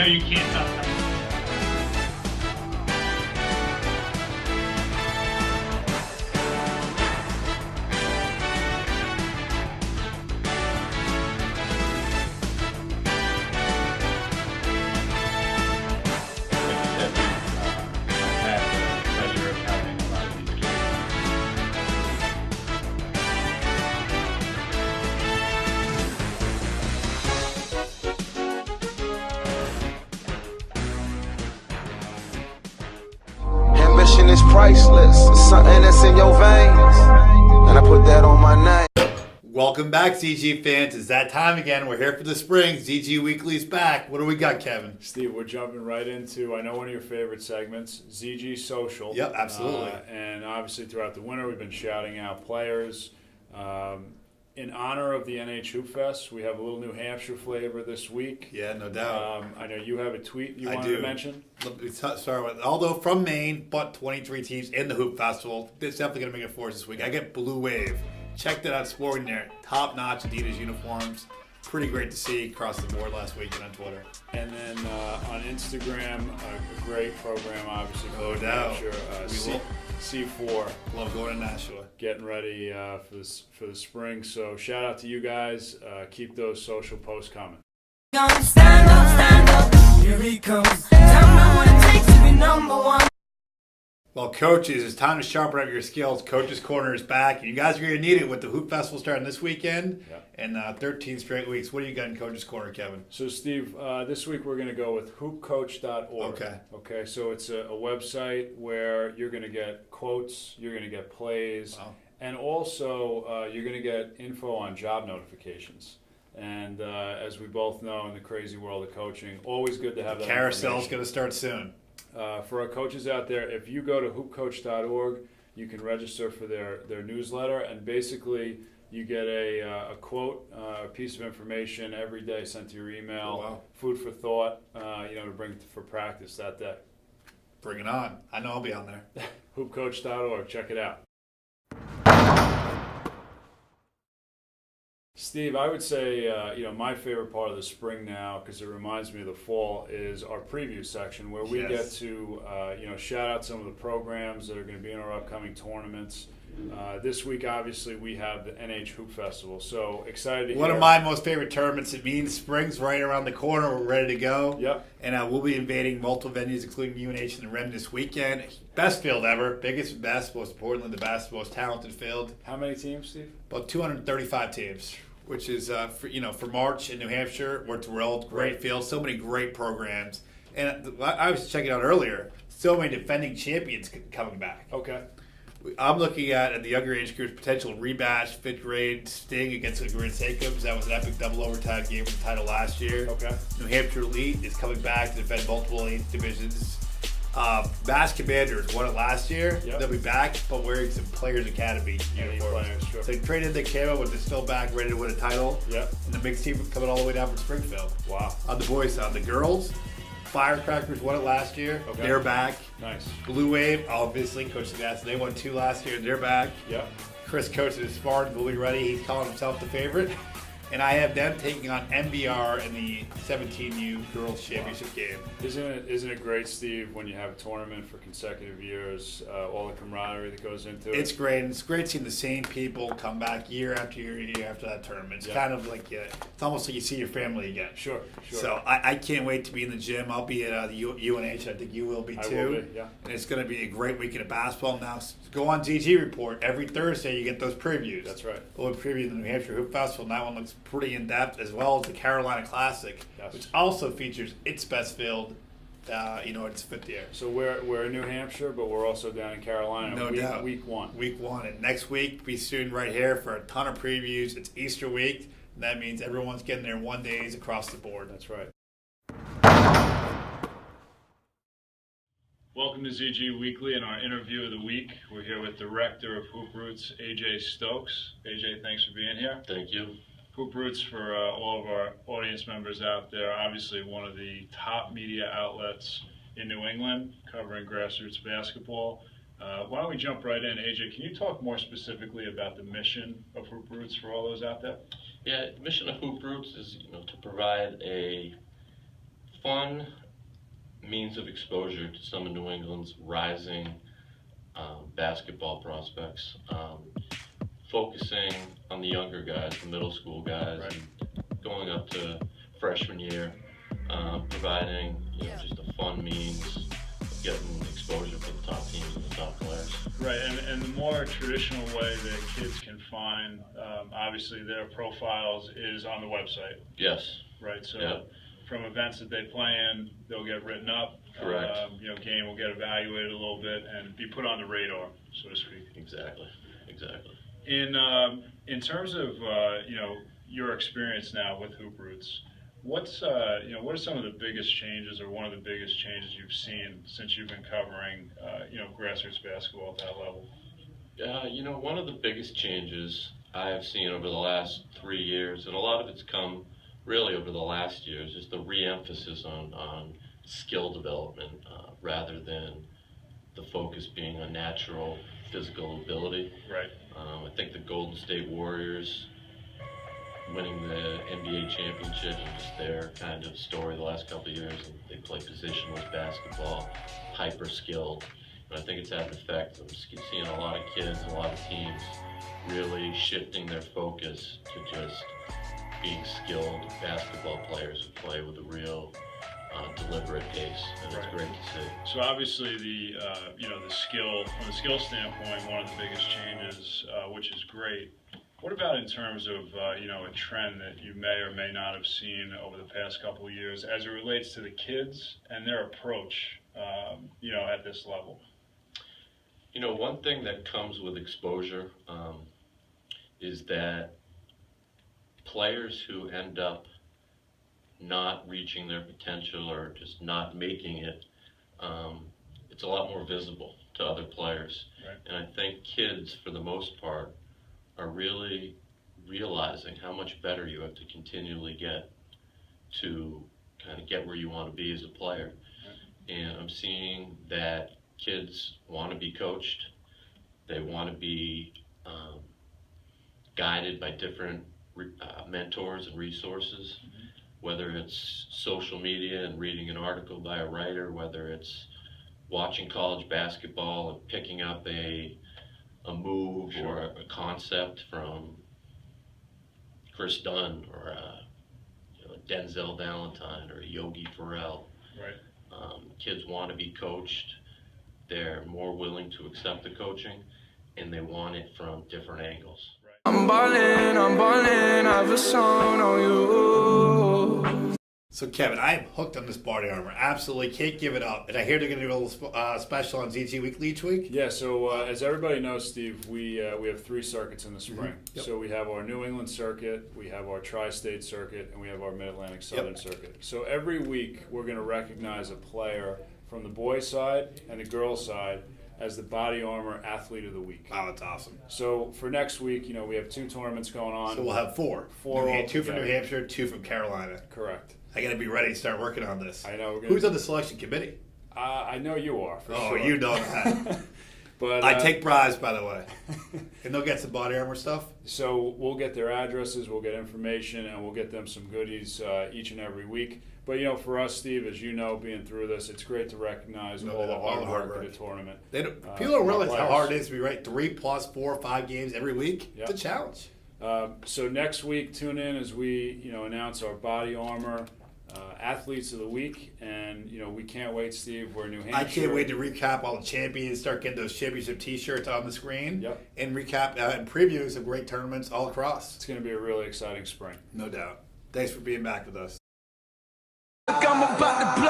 you can't top that. Ambition is priceless. It's something that's in your veins, and I put that on my name. Welcome back, ZG fans. It's that time again. We're here for the spring. ZG Weekly's back. What do we got, Kevin? Steve, we're jumping right into, I know, one of your favorite segments, ZG Social. Yep, absolutely. And obviously throughout the winter, we've been shouting out players. In honor of the NH Hoop Fest, we have a little New Hampshire flavor this week. Yeah, no doubt. I know you have a tweet you wanted to mention. Let me start with, although from Maine, but 23 teams in the Hoop Festival, it's definitely going to make it for us this week. I get Blue Wave. Check that out, sporting there. Top-notch Adidas uniforms. Pretty great to see across the board last weekend on Twitter. And then on Instagram, a great program, obviously. No doubt. C4. Love going to Nashua. Getting ready for the spring. So shout out to you guys. Keep those social posts coming. Stand up, here he comes. Tell me what it takes to be number one. Well, coaches, it's time to sharpen up your skills. Coach's Corner is back. You guys are going to need it with the Hoop Festival starting this weekend and 13 straight weeks. What do you got in Coach's Corner, Kevin? So, Steve, this week we're going to go with hoopcoach.org. Okay, so it's a website where you're going to get quotes, you're going to get plays, and also you're going to get info on job notifications. And as we both know in the crazy world of coaching, always good to have that Carousel's going to start soon. For our coaches out there, if you go to hoopcoach.org, you can register for their newsletter, and basically you get a quote, a piece of information every day sent to your email, food for thought, to bring for practice that day. Bring it on. I know I'll be on there. Hoopcoach.org, check it out. Steve, I would say, my favorite part of the spring now, because it reminds me of the fall, is our preview section where we get to, shout out some of the programs that are going to be in our upcoming tournaments. This week, obviously, we have the NH Hoop Festival, so excited to hear. One of my most favorite tournaments. It means spring's right around the corner. We're ready to go. Yep. And we'll be invading multiple venues, including UNH and REM this weekend. Best field ever. Biggest and best, most importantly, the best, most talented field. How many teams, Steve? About 235 teams. Which is, for March in New Hampshire, we're thrilled. Great field, so many great programs. And I was checking out earlier, so many defending champions coming back. Okay. I'm looking at the younger age group's potential rematch, 5th grade Sting against the Grand Jacobs. That was an epic double overtime game for the title last year. Okay. New Hampshire Elite is coming back to defend multiple elite divisions. Mass Commanders won it last year. Yep. They'll be back, but wearing some Players Academy uniforms. Sure. So they traded the camo, but they're still back, ready to win a title. Yep. And the mixed team coming all the way down from Springfield. Wow. On the boys' side, the girls, Firecrackers won it last year. Okay. They're back. Nice. Blue Wave, obviously, Coach Sebastian, they won 2 last year. They're back. Yep. Chris coaches is smart. Will be ready. He's calling himself the favorite. And I have them taking on MBR in the 17U Girls Championship game. Isn't it great, Steve, when you have a tournament for consecutive years, all the camaraderie that goes into it? It's great. And it's great seeing the same people come back year after year after that tournament. It's kind of like, it's almost like you see your family again. Sure. So I can't wait to be in the gym. I'll be at the UNH. I think you will be too. I will be, yeah. And it's going to be a great weekend of basketball. Now, go on ZG Report. Every Thursday you get those previews. That's right. We'll preview the New Hampshire Hoop Festival, and that one looks pretty in-depth, as well as the Carolina Classic, which also features its best field, its 5th year. So we're in New Hampshire, but we're also down in Carolina. No doubt. Week 1. Week 1. And next week, be soon right here for a ton of previews. It's Easter week, and that means everyone's getting their 1 days across the board. That's right. Welcome to ZG Weekly and our interview of the week. We're here with Director of Hoop Roots, AJ Stokes. AJ, thanks for being here. Thank you. Hoop Roots, for all of our audience members out there, obviously one of the top media outlets in New England covering grassroots basketball. Why don't we jump right in? AJ, can you talk more specifically about the mission of Hoop Roots for all those out there? Yeah, the mission of Hoop Roots is to provide a fun means of exposure to some of New England's rising basketball prospects, focusing on the younger guys, the middle school guys, Right. and going up to freshman year, providing just a fun means of getting exposure for the top teams and the top players. Right, and the more traditional way that kids can find, obviously, their profiles is on the website. Yes. Right, so Yeah. from events that they play in, they'll get written up. Correct. Game will get evaluated a little bit and be put on the radar, so to speak. Exactly. In terms of your experience now with Hoop Roots, what are some of the biggest changes, or one of the biggest changes you've seen since you've been covering grassroots basketball at that level? One of the biggest changes I have seen over the last 3 years, and a lot of it's come really over the last year, is just the re-emphasis on skill development rather than the focus being on natural physical ability. Right. I think the Golden State Warriors winning the NBA championship is just their kind of story the last couple of years. And they play positionless basketball, hyper skilled. And I think it's had an effect. I'm seeing a lot of kids, a lot of teams really shifting their focus to just being skilled basketball players who play with a real deliberate pace, and it's great to see. So obviously the skill, from the skill standpoint, one of the biggest changes, which is great. What about in terms of a trend that you may or may not have seen over the past couple of years as it relates to the kids and their approach, at this level? One thing that comes with exposure is that players who end up not reaching their potential or just not making it, it's a lot more visible to other players. Right. And I think kids, for the most part, are really realizing how much better you have to continually get to kind of get where you want to be as a player. Right. And I'm seeing that kids want to be coached. They want to be guided by different mentors and resources. Mm-hmm. Whether it's social media and reading an article by a writer, whether it's watching college basketball and picking up a move or a concept from Chris Dunn or a Denzel Valentine or a Yogi Ferrell. Right. Kids want to be coached. They're more willing to accept the coaching, and they want it from different angles. I'm ballin', I've a song on you. So Kevin, I am hooked on this body armor. Absolutely can't give it up. And I hear they're going to do a little special on ZT Weekly each week. Yeah, so as everybody knows, Steve, we have 3 circuits in the spring. Mm-hmm. Yep. So we have our New England circuit, we have our Tri-State circuit, and we have our Mid-Atlantic Southern circuit. So every week we're going to recognize a player from the boys' side and the girls' side as the Body Armor Athlete of the Week. Wow, that's awesome. So for next week, we have 2 tournaments going on. So we'll have 4. 2 from New Hampshire, 2 from Carolina. Correct. I got to be ready to start working on this. I know. Who's on the selection committee? I know you are, for Oh, sure. you know that. But I take bribes, by the way. And they'll get some body armor stuff? So we'll get their addresses, we'll get information, and we'll get them some goodies each and every week. But, for us, Steve, as you know, being through this, it's great to recognize all the hard work of the tournament. People don't realize how players. hard it is to be right 3 plus 4 or 5 games every week. Yep. It's a challenge. So next week, tune in as we, announce our Body Armor Athletes of the Week. And, we can't wait, Steve. We're in New Hampshire. I can't wait to recap all the champions, start getting those championship T-shirts on the screen. Yep. And recap and previews of great tournaments all across. It's going to be a really exciting spring. No doubt. Thanks for being back with us. I'm about to